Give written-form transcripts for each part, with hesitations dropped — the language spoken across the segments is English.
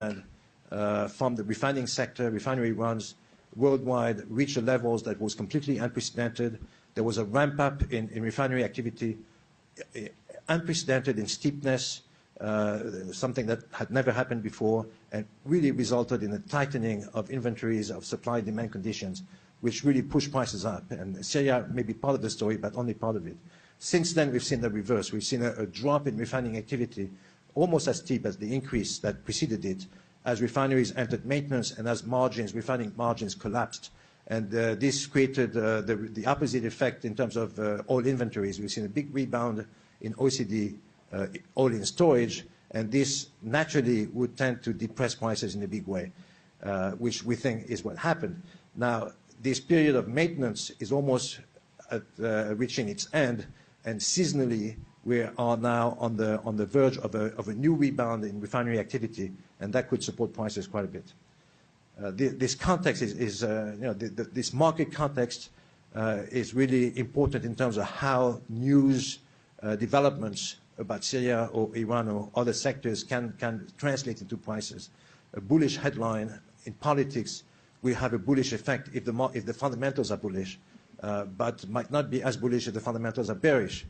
from the refining sector. Refinery runs worldwide reached the levels that was completely unprecedented. There was a ramp up in refinery activity, unprecedented in steepness, something that had never happened before, and really resulted in a tightening of inventories, of supply-demand conditions, which really pushed prices up. And Syria may be part of the story, but only part of it. Since then, we've seen the reverse. We've seen a drop in refining activity, almost as steep as the increase that preceded it, as refineries entered maintenance and as refining margins collapsed. And this created the opposite effect in terms of oil inventories. We've seen a big rebound in OECD oil in storage, and this naturally would tend to depress prices in a big way, which we think is what happened. Now, this period of maintenance is almost reaching its end, and seasonally, we are now on the verge of a new rebound in refinery activity, and that could support prices quite a bit. This context this market context is really important in terms of how news developments about Syria or Iran or other sectors can translate into prices. A bullish headline in politics will have a bullish effect if the fundamentals are bullish, but might not be as bullish if the fundamentals are bearish.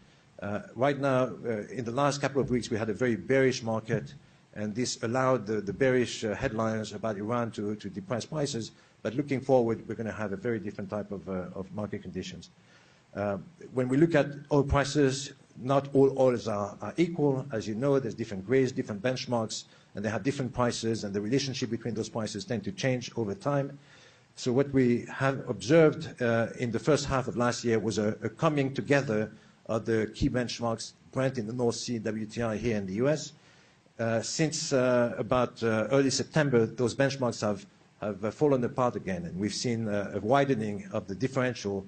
Right now, in the last couple of weeks, we had a very bearish market, and this allowed the bearish headlines about Iran to depress prices. But looking forward, we're going to have a very different type of market conditions. When we look at oil prices, not all oils are equal. As you know, there's different grades, different benchmarks, and they have different prices, and the relationship between those prices tend to change over time. So what we have observed in the first half of last year was a coming together of the key benchmarks, Brent in the North Sea, WTI here in the US. Since about early September, those benchmarks have fallen apart again, and we've seen a widening of the differential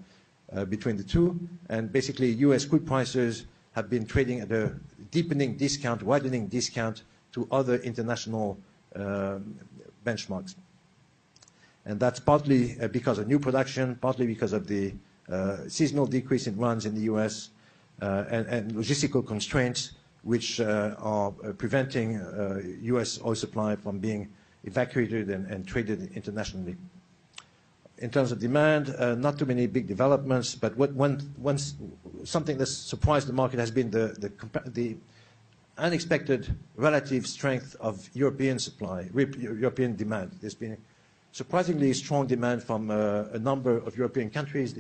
between the two. And basically, US crude prices have been trading at a deepening discount, widening discount to other international benchmarks. And that's partly because of new production, partly because of the seasonal decrease in runs in the US, and logistical constraints, which are preventing US oil supply from being evacuated and traded internationally. In terms of demand, not too many big developments, but something that surprised the market has been the unexpected relative strength of European supply, European demand. There's been surprisingly strong demand from a number of European countries.